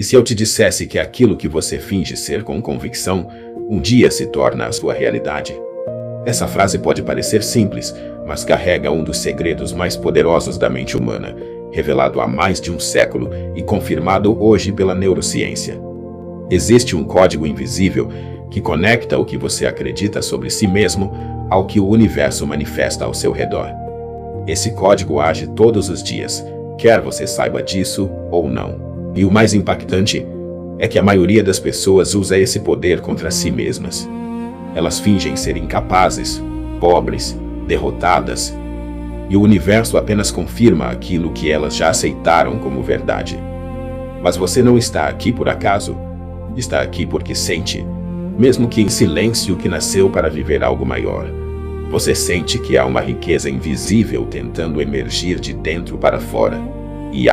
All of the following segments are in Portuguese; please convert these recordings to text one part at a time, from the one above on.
E se eu te dissesse que aquilo que você finge ser com convicção, um dia se torna a sua realidade? Essa frase pode parecer simples, mas carrega um dos segredos mais poderosos da mente humana, revelado há mais de um século e confirmado hoje pela neurociência. Existe um código invisível que conecta o que você acredita sobre si mesmo ao que o universo manifesta ao seu redor. Esse código age todos os dias, quer você saiba disso ou não. E o mais impactante é que a maioria das pessoas usa esse poder contra si mesmas. Elas fingem ser incapazes, pobres, derrotadas, e o universo apenas confirma aquilo que elas já aceitaram como verdade. Mas você não está aqui por acaso, está aqui porque sente, mesmo que em silêncio, que nasceu para viver algo maior. Você sente que há uma riqueza invisível tentando emergir de dentro para fora. E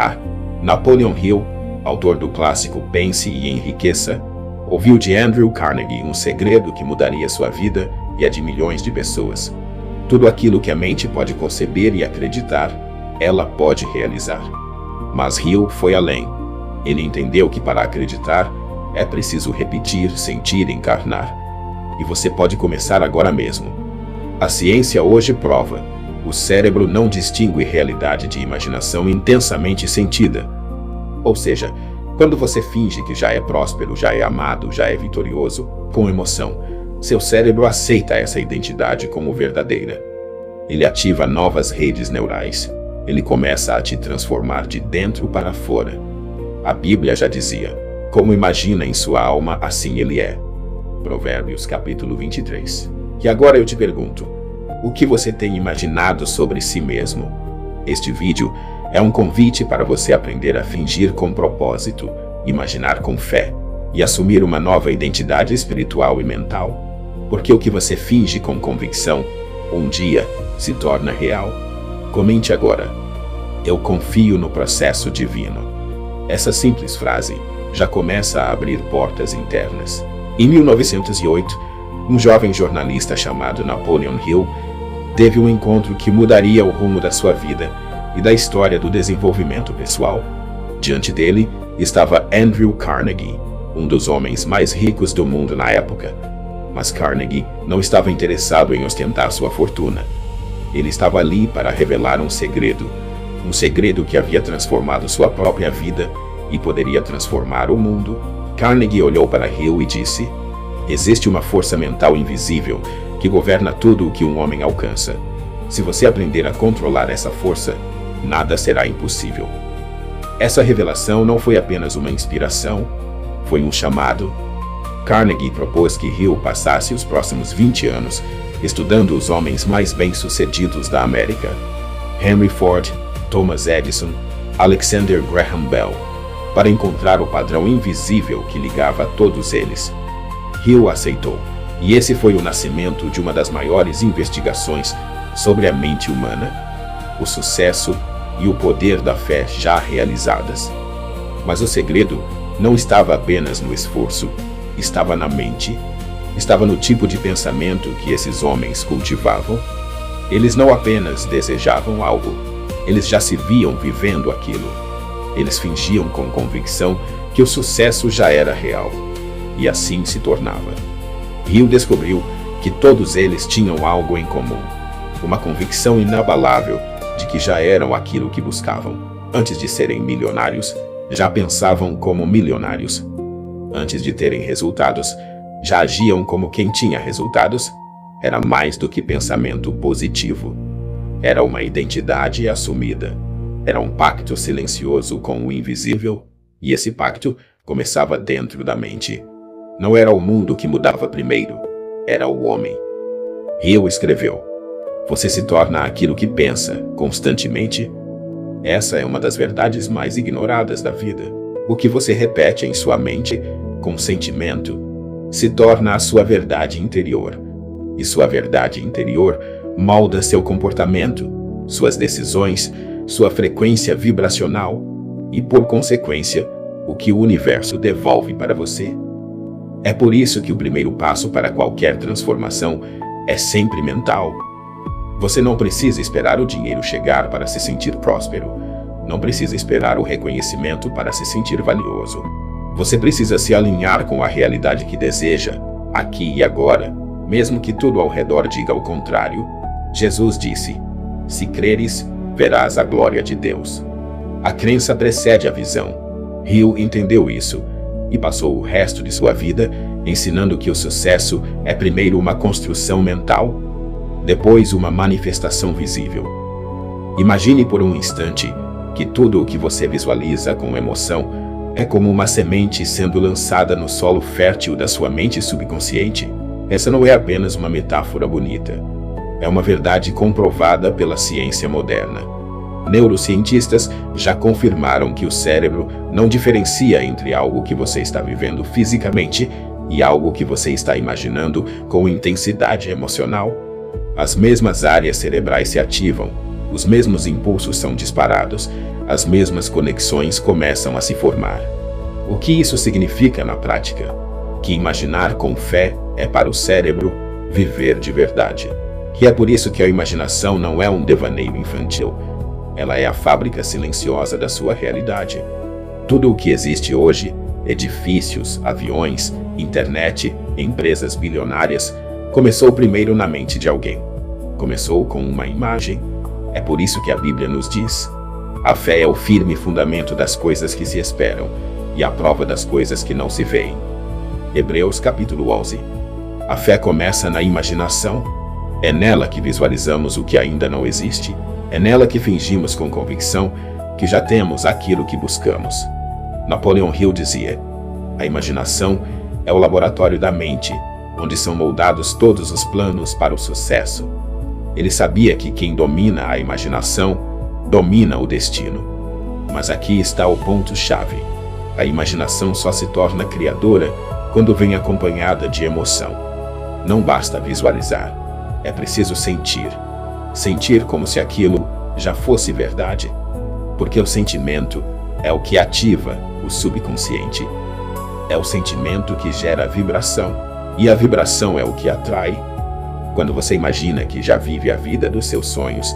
Napoleon Hill, autor do clássico Pense e Enriqueça, ouviu de Andrew Carnegie um segredo que mudaria sua vida e a de milhões de pessoas. Tudo aquilo que a mente pode conceber e acreditar, ela pode realizar. Mas Hill foi além. Ele entendeu que para acreditar, é preciso repetir, sentir e encarnar. E você pode começar agora mesmo. A ciência hoje prova: o cérebro não distingue realidade de imaginação intensamente sentida. Ou seja, quando você finge que já é próspero, já é amado, já é vitorioso, com emoção, seu cérebro aceita essa identidade como verdadeira. Ele ativa novas redes neurais. Ele começa a te transformar de dentro para fora. A Bíblia já dizia: como imagina em sua alma, assim ele é. Provérbios capítulo 23. E agora eu te pergunto, o que você tem imaginado sobre si mesmo? Este vídeo é um convite para você aprender a fingir com propósito, imaginar com fé e assumir uma nova identidade espiritual e mental. Porque o que você finge com convicção, um dia se torna real. Comente agora: eu confio no processo divino. Essa simples frase já começa a abrir portas internas. Em 1908, um jovem jornalista chamado Napoleon Hill teve um encontro que mudaria o rumo da sua vida e da história do desenvolvimento pessoal. Diante dele estava Andrew Carnegie, um dos homens mais ricos do mundo na época. Mas Carnegie não estava interessado em ostentar sua fortuna. Ele estava ali para revelar um segredo que havia transformado sua própria vida e poderia transformar o mundo. Carnegie olhou para Hill e disse: existe uma força mental invisível que governa tudo o que um homem alcança. Se você aprender a controlar essa força, nada será impossível. Essa revelação não foi apenas uma inspiração, foi um chamado. Carnegie propôs que Hill passasse os próximos 20 anos estudando os homens mais bem-sucedidos da América: Henry Ford, Thomas Edison, Alexander Graham Bell, para encontrar o padrão invisível que ligava a todos eles. Hill aceitou, e esse foi o nascimento de uma das maiores investigações sobre a mente humana, o sucesso e o poder da fé já realizadas. Mas o segredo não estava apenas no esforço, estava na mente, estava no tipo de pensamento que esses homens cultivavam. Eles não apenas desejavam algo, eles já se viam vivendo aquilo. Eles fingiam com convicção que o sucesso já era real, e assim se tornava. Hill descobriu que todos eles tinham algo em comum, uma convicção inabalável de que já eram aquilo que buscavam. Antes de serem milionários, já pensavam como milionários. Antes de terem resultados, já agiam como quem tinha resultados. Era mais do que pensamento positivo. Era uma identidade assumida. Era um pacto silencioso com o invisível, e esse pacto começava dentro da mente. Não era o mundo que mudava primeiro, era o homem. Hill escreveu: você se torna aquilo que pensa constantemente. Essa é uma das verdades mais ignoradas da vida. O que você repete em sua mente, com sentimento, se torna a sua verdade interior. E sua verdade interior molda seu comportamento, suas decisões, sua frequência vibracional e, por consequência, o que o universo devolve para você. É por isso que o primeiro passo para qualquer transformação é sempre mental. Você não precisa esperar o dinheiro chegar para se sentir próspero. Não precisa esperar o reconhecimento para se sentir valioso. Você precisa se alinhar com a realidade que deseja, aqui e agora, mesmo que tudo ao redor diga o contrário. Jesus disse: se creres, verás a glória de Deus. A crença precede a visão. Hill entendeu isso e passou o resto de sua vida ensinando que o sucesso é primeiro uma construção mental, depois uma manifestação visível. Imagine por um instante que tudo o que você visualiza com emoção é como uma semente sendo lançada no solo fértil da sua mente subconsciente. Essa não é apenas uma metáfora bonita. É uma verdade comprovada pela ciência moderna. Neurocientistas já confirmaram que o cérebro não diferencia entre algo que você está vivendo fisicamente e algo que você está imaginando com intensidade emocional. As mesmas áreas cerebrais se ativam, os mesmos impulsos são disparados, as mesmas conexões começam a se formar. O que isso significa na prática? Que imaginar com fé é para o cérebro viver de verdade. Que é por isso que a imaginação não é um devaneio infantil. Ela é a fábrica silenciosa da sua realidade. Tudo o que existe hoje, edifícios, aviões, internet, empresas bilionárias, começou primeiro na mente de alguém. Começou com uma imagem. É por isso que a Bíblia nos diz: a fé é o firme fundamento das coisas que se esperam e a prova das coisas que não se veem. Hebreus capítulo 11. A fé começa na imaginação. É nela que visualizamos o que ainda não existe. É nela que fingimos com convicção que já temos aquilo que buscamos. Napoleon Hill dizia: a imaginação é o laboratório da mente, onde são moldados todos os planos para o sucesso. Ele sabia que quem domina a imaginação, domina o destino. Mas aqui está o ponto-chave. A imaginação só se torna criadora quando vem acompanhada de emoção. Não basta visualizar, é preciso sentir. Sentir como se aquilo já fosse verdade. Porque o sentimento é o que ativa o subconsciente. É o sentimento que gera a vibração. E a vibração é o que atrai. Quando você imagina que já vive a vida dos seus sonhos,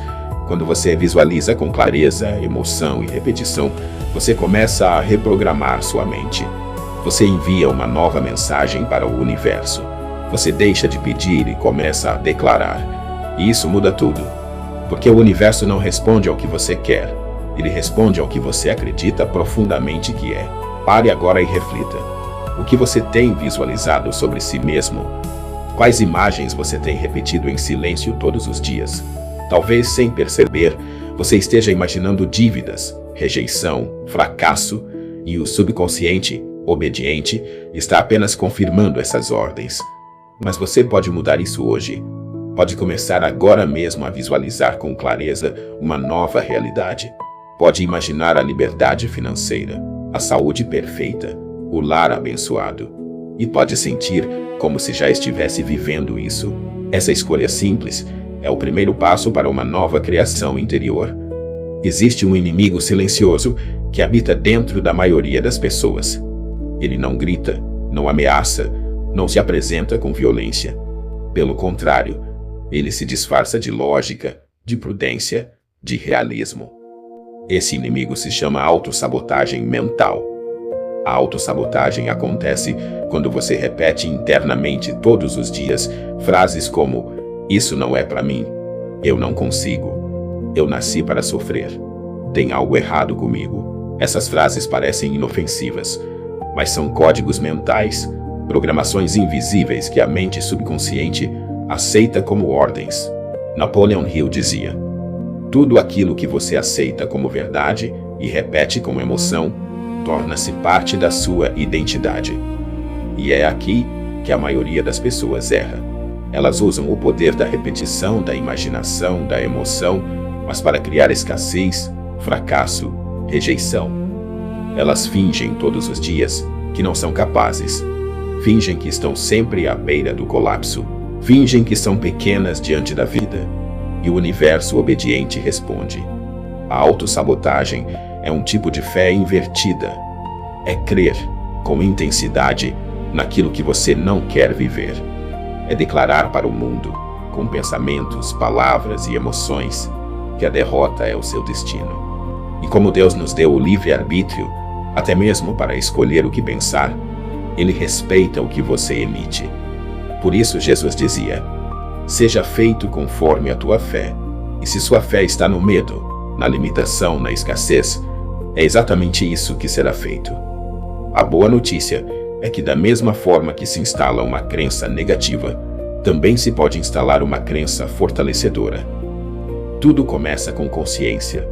quando você visualiza com clareza, emoção e repetição, você começa a reprogramar sua mente. Você envia uma nova mensagem para o universo. Você deixa de pedir e começa a declarar. E isso muda tudo. Porque o universo não responde ao que você quer. Ele responde ao que você acredita profundamente que é. Pare agora e reflita. O que você tem visualizado sobre si mesmo? Quais imagens você tem repetido em silêncio todos os dias? Talvez sem perceber, você esteja imaginando dívidas, rejeição, fracasso, e o subconsciente, obediente, está apenas confirmando essas ordens. Mas você pode mudar isso hoje. Pode começar agora mesmo a visualizar com clareza uma nova realidade. Pode imaginar a liberdade financeira, a saúde perfeita, o lar abençoado. E pode sentir como se já estivesse vivendo isso. Essa escolha simples é o primeiro passo para uma nova criação interior. Existe um inimigo silencioso que habita dentro da maioria das pessoas. Ele não grita, não ameaça, não se apresenta com violência. Pelo contrário, ele se disfarça de lógica, de prudência, de realismo. Esse inimigo se chama autossabotagem mental. A autossabotagem acontece quando você repete internamente todos os dias frases como: isso não é para mim, eu não consigo, eu nasci para sofrer, tem algo errado comigo. Essas frases parecem inofensivas, mas são códigos mentais, programações invisíveis que a mente subconsciente aceita como ordens. Napoleon Hill dizia: tudo aquilo que você aceita como verdade e repete com emoção torna-se parte da sua identidade. E é aqui que a maioria das pessoas erra. Elas usam o poder da repetição, da imaginação, da emoção, mas para criar escassez, fracasso, rejeição. Elas fingem todos os dias que não são capazes. Fingem que estão sempre à beira do colapso. Fingem que são pequenas diante da vida. E o universo obediente responde. A autossabotagem é um tipo de fé invertida. É crer, com intensidade, naquilo que você não quer viver. É declarar para o mundo, com pensamentos, palavras e emoções, que a derrota é o seu destino. E como Deus nos deu o livre-arbítrio, Até mesmo para escolher o que pensar, ele respeita o que você emite. Por isso Jesus dizia: seja feito conforme a tua fé. E se sua fé está no medo, na limitação, na escassez, é exatamente isso que será feito. A boa notícia é que, da mesma forma que se instala uma crença negativa, também se pode instalar uma crença fortalecedora. Tudo começa com consciência.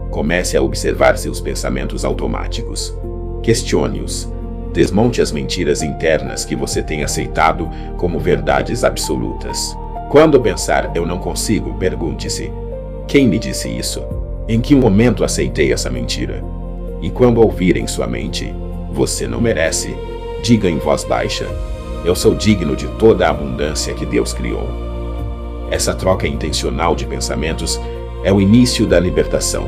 Comece a observar seus pensamentos automáticos. Questione-os. Desmonte as mentiras internas que você tem aceitado como verdades absolutas. Quando pensar "eu não consigo", pergunte-se: quem me disse isso? Em que momento aceitei essa mentira? E quando ouvir em sua mente "você não merece", diga em voz baixa: eu sou digno de toda a abundância que Deus criou. Essa troca intencional de pensamentos é o início da libertação.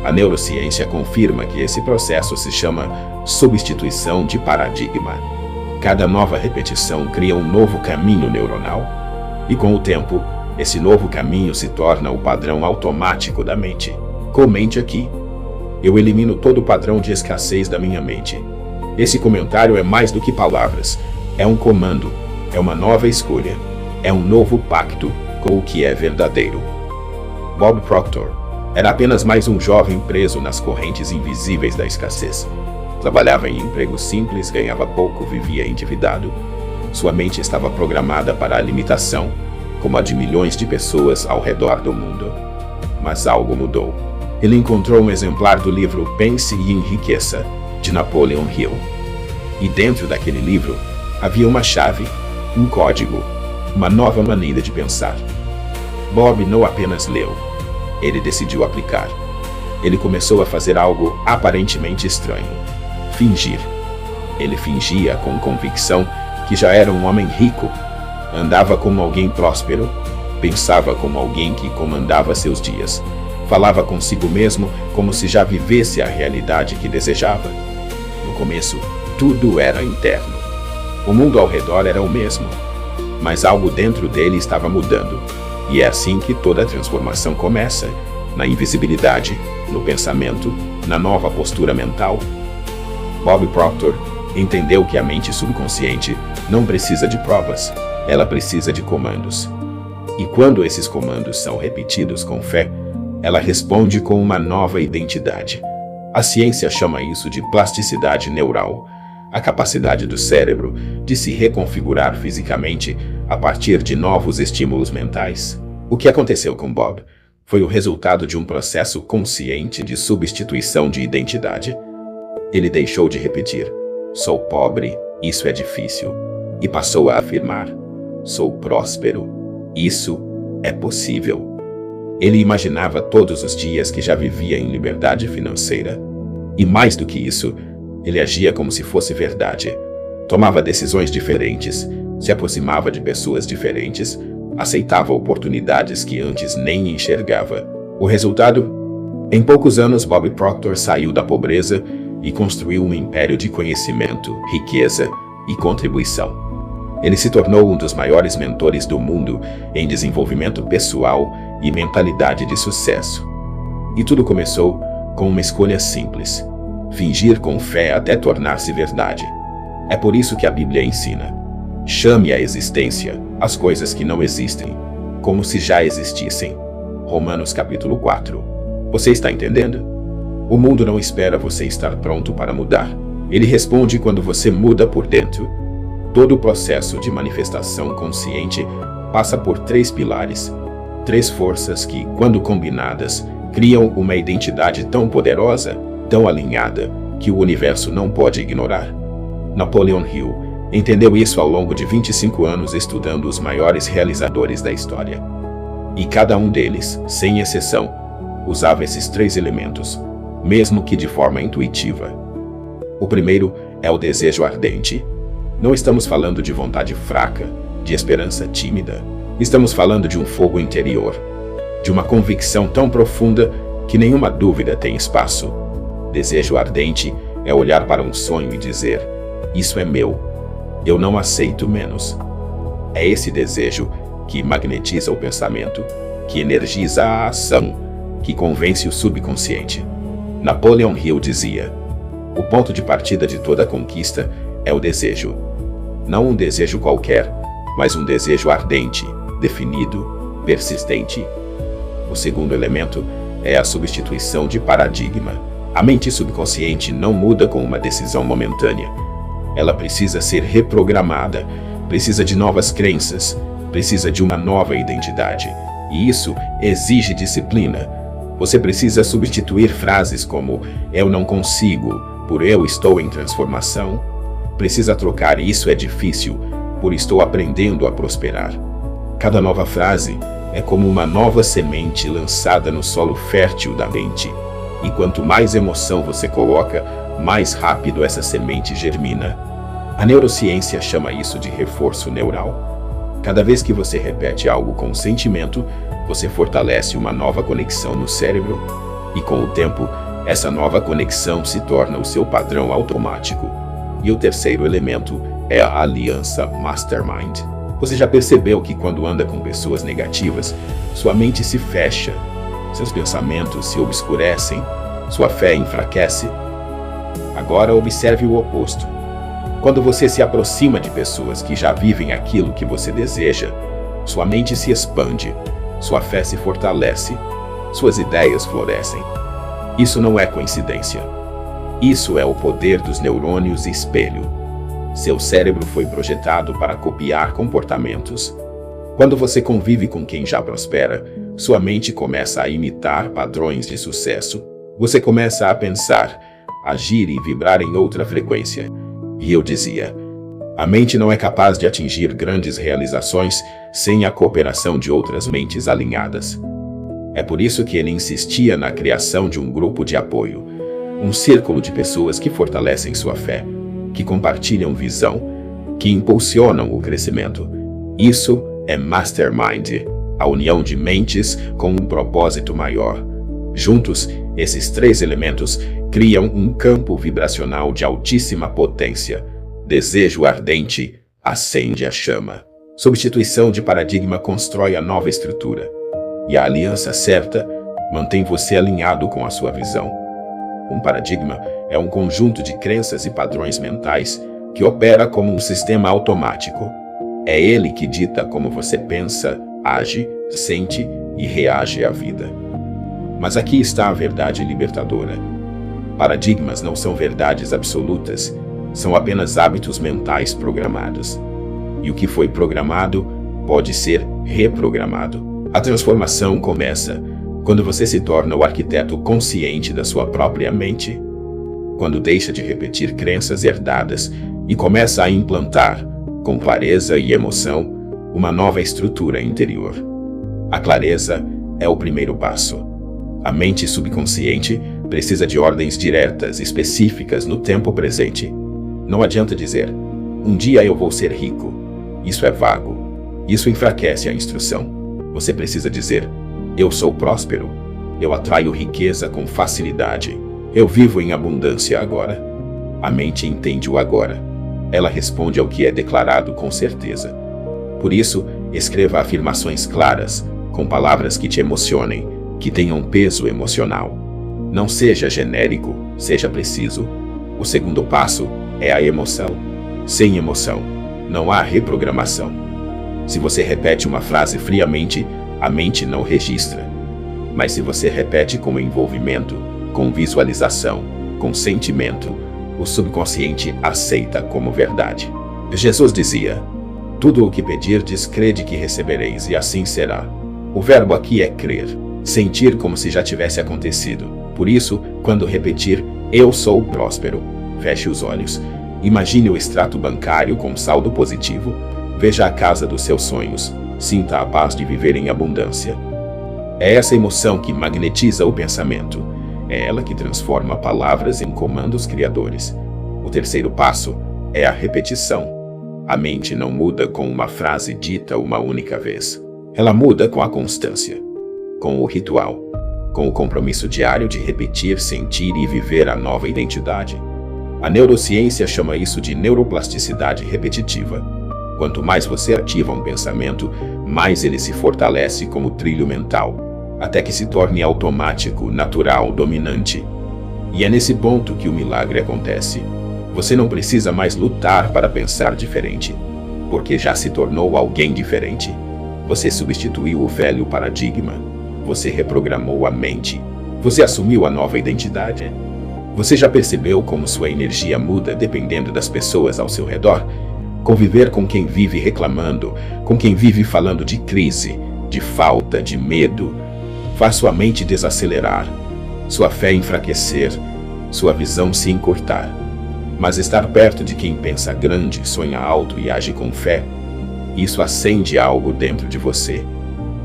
A neurociência confirma que esse processo se chama substituição de paradigma. Cada nova repetição cria um novo caminho neuronal, e com o tempo, esse novo caminho se torna o padrão automático da mente. Comente aqui: eu elimino todo o padrão de escassez da minha mente. Esse comentário é mais do que palavras. É um comando, é uma nova escolha, é um novo pacto com o que é verdadeiro. Bob Proctor era apenas mais um jovem preso nas correntes invisíveis da escassez. Trabalhava em emprego simples, ganhava pouco, vivia endividado. Sua mente estava programada para a limitação, como a de milhões de pessoas ao redor do mundo. Mas algo mudou. Ele encontrou um exemplar do livro Pense e Enriqueça, de Napoleon Hill. E dentro daquele livro havia uma chave, um código, uma nova maneira de pensar. Bob não apenas leu, ele decidiu aplicar. Ele começou a fazer algo aparentemente estranho: fingir. Ele fingia com convicção que já era um homem rico, andava como alguém próspero, pensava como alguém que comandava seus dias, falava consigo mesmo como se já vivesse a realidade que desejava. No começo, tudo era interno. O mundo ao redor era o mesmo, mas algo dentro dele estava mudando. E é assim que toda transformação começa: na invisibilidade, no pensamento, na nova postura mental. Bob Proctor entendeu que a mente subconsciente não precisa de provas, ela precisa de comandos. E quando esses comandos são repetidos com fé, ela responde com uma nova identidade. A ciência chama isso de plasticidade neural, a capacidade do cérebro de se reconfigurar fisicamente a partir de novos estímulos mentais. O que aconteceu com Bob foi o resultado de um processo consciente de substituição de identidade. Ele deixou de repetir "sou pobre, isso é difícil", e passou a afirmar "sou próspero, isso é possível". Ele imaginava todos os dias que já vivia em liberdade financeira. E mais do que isso, ele agia como se fosse verdade. Tomava decisões diferentes, se aproximava de pessoas diferentes, aceitava oportunidades que antes nem enxergava. O resultado? Em poucos anos, Bob Proctor saiu da pobreza e construiu um império de conhecimento, riqueza e contribuição. Ele se tornou um dos maiores mentores do mundo em desenvolvimento pessoal e mentalidade de sucesso. E tudo começou com uma escolha simples: fingir com fé até tornar-se verdade. É por isso que a Bíblia ensina: chame à existência as coisas que não existem, como se já existissem. Romanos capítulo 4. Você está entendendo? O mundo não espera você estar pronto para mudar. Ele responde quando você muda por dentro. Todo o processo de manifestação consciente passa por 3 pilares, 3 forças que, quando combinadas, criam uma identidade tão poderosa, tão alinhada, que o universo não pode ignorar. Napoleon Hill entendeu isso ao longo de 25 anos estudando os maiores realizadores da história. E cada um deles, sem exceção, usava esses 3 elementos, mesmo que de forma intuitiva. O primeiro é o desejo ardente. Não estamos falando de vontade fraca, de esperança tímida. Estamos falando de um fogo interior, de uma convicção tão profunda que nenhuma dúvida tem espaço. Desejo ardente é olhar para um sonho e dizer: isso é meu, eu não aceito menos. É esse desejo que magnetiza o pensamento, que energiza a ação, que convence o subconsciente. Napoleon Hill dizia: O ponto de partida de toda conquista é o desejo. Não um desejo qualquer, mas um desejo ardente, definido, persistente. O segundo elemento é a substituição de paradigma. A mente subconsciente não muda com uma decisão momentânea. Ela precisa ser reprogramada, precisa de novas crenças, precisa de uma nova identidade. E isso exige disciplina. Você precisa substituir frases como "eu não consigo" por "eu estou em transformação". Precisa trocar "isso é difícil" por "estou aprendendo a prosperar". Cada nova frase é como uma nova semente lançada no solo fértil da mente. E quanto mais emoção você coloca, mais rápido essa semente germina. A neurociência chama isso de reforço neural. Cada vez que você repete algo com sentimento, você fortalece uma nova conexão no cérebro. E com o tempo, essa nova conexão se torna o seu padrão automático. E o terceiro elemento é a aliança Mastermind. Você já percebeu que quando anda com pessoas negativas, sua mente se fecha, seus pensamentos se obscurecem, sua fé enfraquece? Agora observe o oposto. Quando você se aproxima de pessoas que já vivem aquilo que você deseja, sua mente se expande, sua fé se fortalece, suas ideias florescem. Isso não é coincidência. Isso é o poder dos neurônios espelho. Seu cérebro foi projetado para copiar comportamentos. Quando você convive com quem já prospera, sua mente começa a imitar padrões de sucesso. Você começa a pensar, agir e vibrar em outra frequência. E eu dizia, a mente não é capaz de atingir grandes realizações sem a cooperação de outras mentes alinhadas. É por isso que ele insistia na criação de um grupo de apoio, um círculo de pessoas que fortalecem sua fé, que compartilham visão, que impulsionam o crescimento. Isso é Mastermind, a união de mentes com um propósito maior. Juntos, esses três elementos criam um campo vibracional de altíssima potência. Desejo ardente acende a chama. Substituição de paradigma constrói a nova estrutura. E a aliança certa mantém você alinhado com a sua visão. Um paradigma é um conjunto de crenças e padrões mentais que opera como um sistema automático. É ele que dita como você pensa, age, sente e reage à vida. Mas aqui está a verdade libertadora. Paradigmas não são verdades absolutas, são apenas hábitos mentais programados. E o que foi programado pode ser reprogramado. A transformação começa quando você se torna o arquiteto consciente da sua própria mente, quando deixa de repetir crenças herdadas e começa a implantar, com clareza e emoção, uma nova estrutura interior. A clareza é o primeiro passo. A mente subconsciente precisa de ordens diretas, específicas no tempo presente. Não adianta dizer, um dia eu vou ser rico. Isso é vago. Isso enfraquece a instrução. Você precisa dizer, eu sou próspero. Eu atraio riqueza com facilidade. Eu vivo em abundância agora. A mente entende o agora. Ela responde ao que é declarado com certeza. Por isso, escreva afirmações claras, com palavras que te emocionem, que tenham peso emocional. Não seja genérico, seja preciso. O segundo passo é a emoção. Sem emoção, não há reprogramação. Se você repete uma frase friamente, a mente não registra. Mas se você repete com envolvimento, com visualização, com sentimento, o subconsciente aceita como verdade. Jesus dizia, tudo o que pedirdes, crede que recebereis, e assim será. O verbo aqui é crer, sentir como se já tivesse acontecido. Por isso, quando repetir, eu sou próspero, feche os olhos. Imagine o extrato bancário com saldo positivo. Veja a casa dos seus sonhos. Sinta a paz de viver em abundância. É essa emoção que magnetiza o pensamento. É ela que transforma palavras em comandos criadores. O terceiro passo é a repetição. A mente não muda com uma frase dita uma única vez. Ela muda com a constância, com o ritual, com o compromisso diário de repetir, sentir e viver a nova identidade. A neurociência chama isso de neuroplasticidade repetitiva. Quanto mais você ativa um pensamento, mais ele se fortalece como trilho mental, até que se torne automático, natural, dominante. E é nesse ponto que o milagre acontece. Você não precisa mais lutar para pensar diferente, porque já se tornou alguém diferente. Você substituiu o velho paradigma. Você reprogramou a mente. Você assumiu a nova identidade. Você já percebeu como sua energia muda dependendo das pessoas ao seu redor? Conviver com quem vive reclamando, com quem vive falando de crise, de falta, de medo, faz sua mente desacelerar, sua fé enfraquecer, sua visão se encurtar. Mas estar perto de quem pensa grande, sonha alto e age com fé, isso acende algo dentro de você.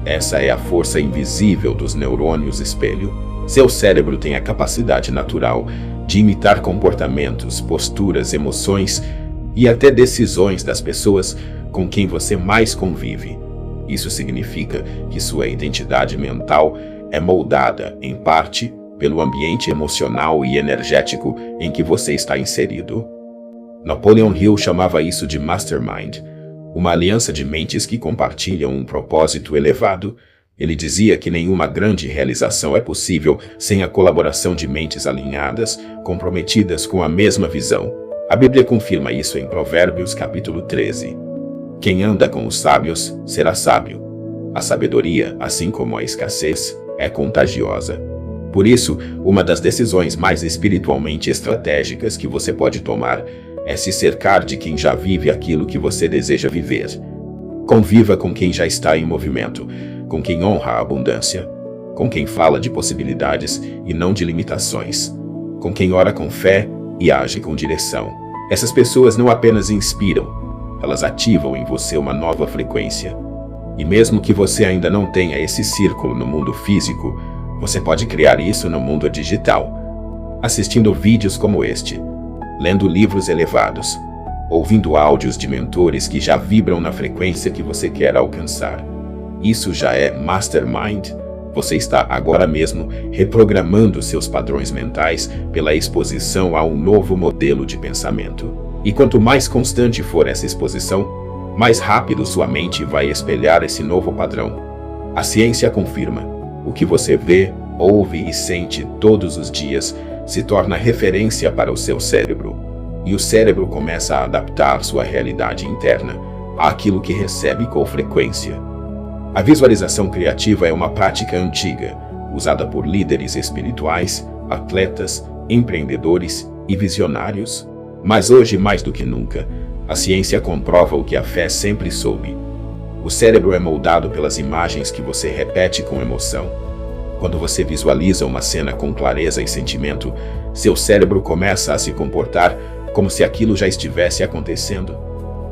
Essa é a força invisível dos neurônios espelho. Seu cérebro tem a capacidade natural de imitar comportamentos, posturas, emoções e até decisões das pessoas com quem você mais convive. Isso significa que sua identidade mental é moldada, em parte, pelo ambiente emocional e energético em que você está inserido. Napoleon Hill chamava isso de mastermind, uma aliança de mentes que compartilham um propósito elevado. Ele dizia que nenhuma grande realização é possível sem a colaboração de mentes alinhadas, comprometidas com a mesma visão. A Bíblia confirma isso em Provérbios capítulo 13. Quem anda com os sábios será sábio. A sabedoria, assim como a escassez, é contagiosa. Por isso, uma das decisões mais espiritualmente estratégicas que você pode tomar é se cercar de quem já vive aquilo que você deseja viver. Conviva com quem já está em movimento, com quem honra a abundância, com quem fala de possibilidades e não de limitações, com quem ora com fé e age com direção. Essas pessoas não apenas inspiram, elas ativam em você uma nova frequência. E mesmo que você ainda não tenha esse círculo no mundo físico, você pode criar isso no mundo digital, assistindo vídeos como este, lendo livros elevados, ouvindo áudios de mentores que já vibram na frequência que você quer alcançar. Isso já é mastermind. Você está agora mesmo reprogramando seus padrões mentais pela exposição a um novo modelo de pensamento. E quanto mais constante for essa exposição, mais rápido sua mente vai espelhar esse novo padrão. A ciência confirma: o que você vê, ouve e sente todos os dias se torna referência para o seu cérebro. E o cérebro começa a adaptar sua realidade interna àquilo que recebe com frequência. A visualização criativa é uma prática antiga, usada por líderes espirituais, atletas, empreendedores e visionários. Mas hoje, mais do que nunca, a ciência comprova o que a fé sempre soube. O cérebro é moldado pelas imagens que você repete com emoção. Quando você visualiza uma cena com clareza e sentimento, seu cérebro começa a se comportar como se aquilo já estivesse acontecendo.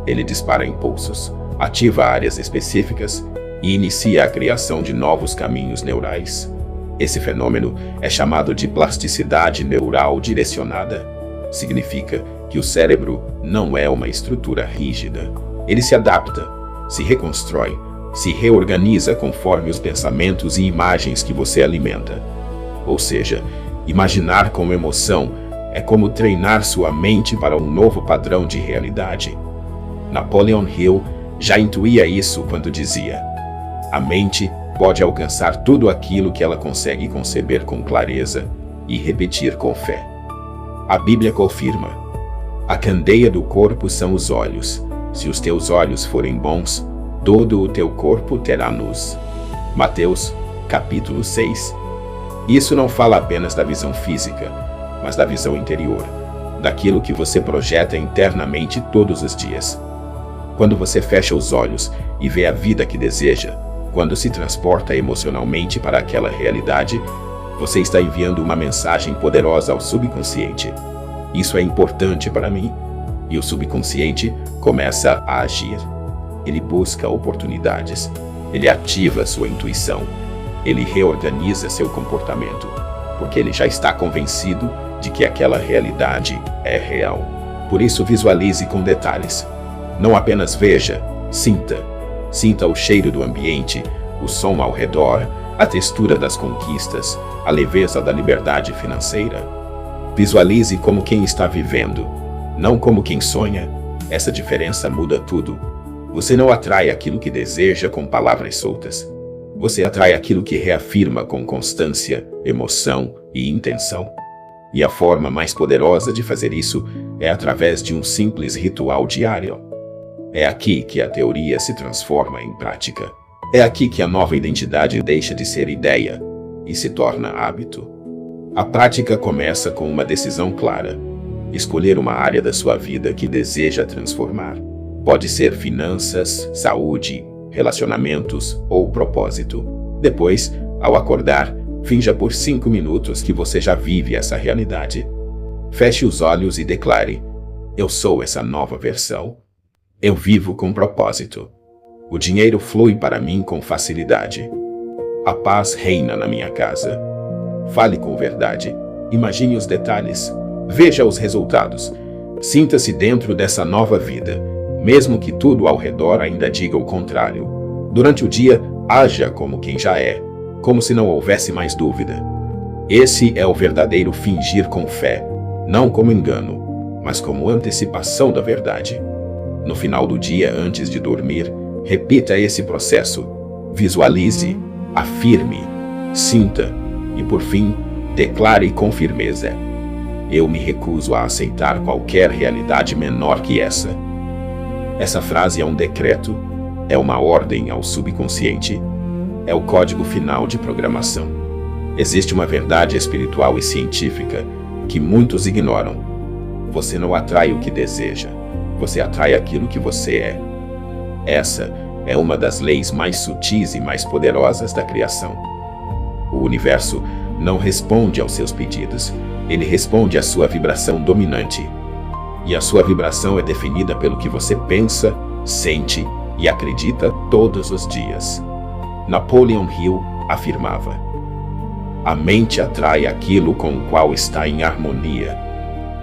Ele dispara impulsos, ativa áreas específicas e inicia a criação de novos caminhos neurais. Esse fenômeno é chamado de plasticidade neural direcionada. Significa que o cérebro não é uma estrutura rígida. Ele se adapta, se reconstrói, se reorganiza conforme os pensamentos e imagens que você alimenta. Ou seja, imaginar com emoção é como treinar sua mente para um novo padrão de realidade. Napoleon Hill já intuía isso quando dizia: a mente pode alcançar tudo aquilo que ela consegue conceber com clareza e repetir com fé. A Bíblia confirma: a candeia do corpo são os olhos. Se os teus olhos forem bons, todo o teu corpo terá luz. Mateus, capítulo 6. Isso não fala apenas da visão física, mas da visão interior, daquilo que você projeta internamente todos os dias. Quando você fecha os olhos e vê a vida que deseja, quando se transporta emocionalmente para aquela realidade, você está enviando uma mensagem poderosa ao subconsciente. Isso é importante para mim. E o subconsciente começa a agir. Ele busca oportunidades. Ele ativa sua intuição. Ele reorganiza seu comportamento, porque ele já está convencido de que aquela realidade é real. Por isso, visualize com detalhes. Não apenas veja, sinta. Sinta o cheiro do ambiente, o som ao redor, a textura das conquistas, a leveza da liberdade financeira. Visualize como quem está vivendo, não como quem sonha. Essa diferença muda tudo. Você não atrai aquilo que deseja com palavras soltas. Você atrai aquilo que reafirma com constância, emoção e intenção. E a forma mais poderosa de fazer isso é através de um simples ritual diário. É aqui que a teoria se transforma em prática. É aqui que a nova identidade deixa de ser ideia e se torna hábito. A prática começa com uma decisão clara: escolher uma área da sua vida que deseja transformar. Pode ser finanças, saúde, relacionamentos ou propósito. Depois, ao acordar, finja por 5 minutos que você já vive essa realidade. Feche os olhos e declare: eu sou essa nova versão. Eu vivo com propósito. O dinheiro flui para mim com facilidade. A paz reina na minha casa. Fale com verdade. Imagine os detalhes. Veja os resultados. Sinta-se dentro dessa nova vida, mesmo que tudo ao redor ainda diga o contrário. Durante o dia, haja como quem já é, como se não houvesse mais dúvida. Esse é o verdadeiro fingir com fé, não como engano, mas como antecipação da verdade. No final do dia, antes de dormir, repita esse processo. Visualize, afirme, sinta e, por fim, declare com firmeza: eu me recuso a aceitar qualquer realidade menor que essa. Essa frase é um decreto, é uma ordem ao subconsciente, é o código final de programação. Existe uma verdade espiritual e científica que muitos ignoram. Você não atrai o que deseja, você atrai aquilo que você é. Essa é uma das leis mais sutis e mais poderosas da criação. O universo não responde aos seus pedidos, ele responde à sua vibração dominante. E a sua vibração é definida pelo que você pensa, sente e acredita todos os dias. Napoleon Hill afirmava: a mente atrai aquilo com o qual está em harmonia.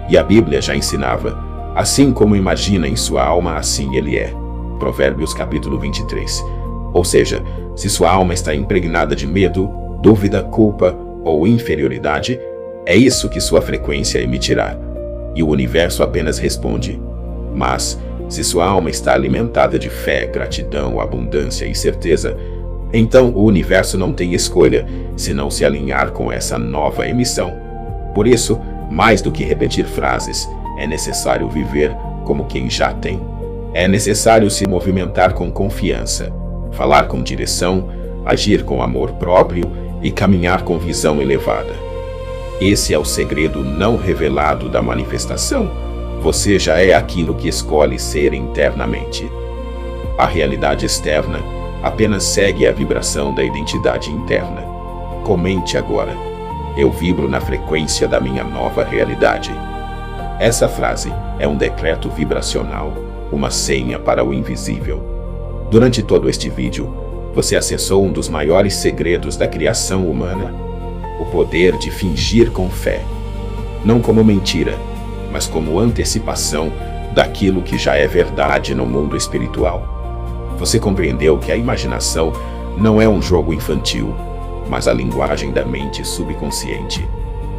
E a Bíblia já ensinava: assim como imagina em sua alma, assim ele é. Provérbios capítulo 23. Ou seja, se sua alma está impregnada de medo, dúvida, culpa ou inferioridade, é isso que sua frequência emitirá. E o universo apenas responde. Mas, se sua alma está alimentada de fé, gratidão, abundância e certeza, então o universo não tem escolha senão se alinhar com essa nova emissão. Por isso, mais do que repetir frases, é necessário viver como quem já tem. É necessário se movimentar com confiança, falar com direção, agir com amor próprio e caminhar com visão elevada. Esse é o segredo não revelado da manifestação. Você já é aquilo que escolhe ser internamente. A realidade externa apenas segue a vibração da identidade interna. Comente agora: eu vibro na frequência da minha nova realidade. Essa frase é um decreto vibracional, uma senha para o invisível. Durante todo este vídeo, você acessou um dos maiores segredos da criação humana: o poder de fingir com fé. Não como mentira, mas como antecipação daquilo que já é verdade no mundo espiritual. Você compreendeu que a imaginação não é um jogo infantil, mas a linguagem da mente subconsciente.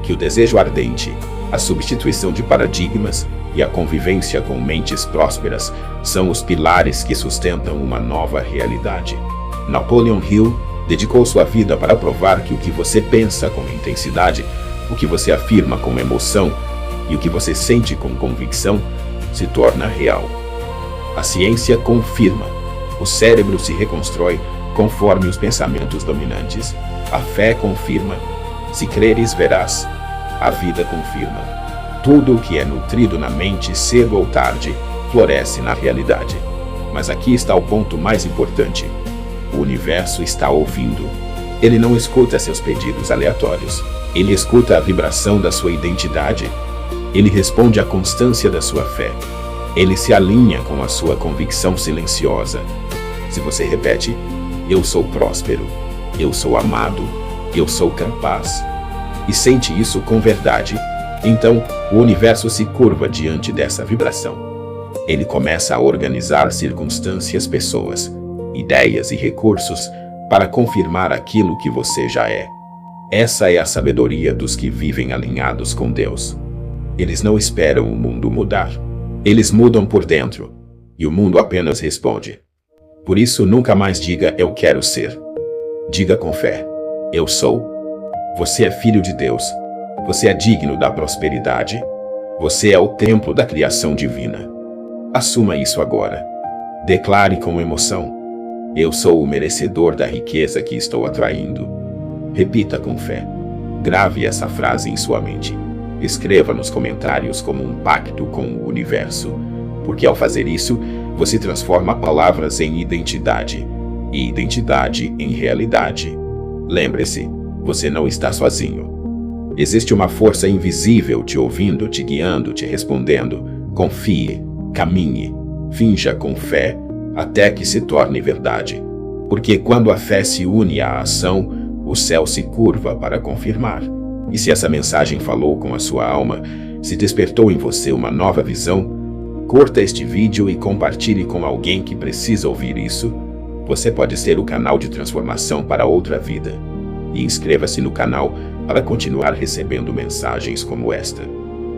Que o desejo ardente, a substituição de paradigmas e a convivência com mentes prósperas são os pilares que sustentam uma nova realidade. Napoleon Hill dedicou sua vida para provar que o que você pensa com intensidade, o que você afirma com emoção e o que você sente com convicção se torna real. A ciência confirma: o cérebro se reconstrói conforme os pensamentos dominantes. A fé confirma: se creres, verás. A vida confirma: tudo o que é nutrido na mente, cedo ou tarde, floresce na realidade. Mas aqui está o ponto mais importante: o universo está ouvindo. Ele não escuta seus pedidos aleatórios. Ele escuta a vibração da sua identidade. Ele responde à constância da sua fé. Ele se alinha com a sua convicção silenciosa. Se você repete: eu sou próspero, eu sou amado, eu sou capaz, e sente isso com verdade, então o universo se curva diante dessa vibração. Ele começa a organizar circunstâncias, pessoas, ideias e recursos para confirmar aquilo que você já é. Essa é a sabedoria dos que vivem alinhados com Deus. Eles não esperam o mundo mudar. Eles mudam por dentro, e o mundo apenas responde. Por isso, nunca mais diga eu quero ser. Diga com fé: eu sou. Você é filho de Deus. Você é digno da prosperidade. Você é o templo da criação divina. Assuma isso agora. Declare com emoção: eu sou o merecedor da riqueza que estou atraindo. Repita com fé. Grave essa frase em sua mente. Escreva nos comentários como um pacto com o universo, porque ao fazer isso, você transforma palavras em identidade e identidade em realidade. Lembre-se, você não está sozinho. Existe uma força invisível te ouvindo, te guiando, te respondendo. Confie, caminhe, finja com fé, até que se torne verdade. Porque quando a fé se une à ação, o céu se curva para confirmar. E se essa mensagem falou com a sua alma, se despertou em você uma nova visão, curta este vídeo e compartilhe com alguém que precisa ouvir isso. Você pode ser o canal de transformação para outra vida. E inscreva-se no canal para continuar recebendo mensagens como esta.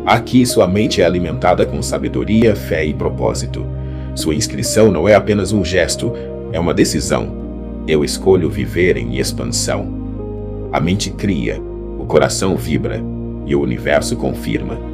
Aqui sua mente é alimentada com sabedoria, fé e propósito. Sua inscrição não é apenas um gesto, é uma decisão. Eu escolho viver em expansão. A mente cria, o coração vibra e o universo confirma.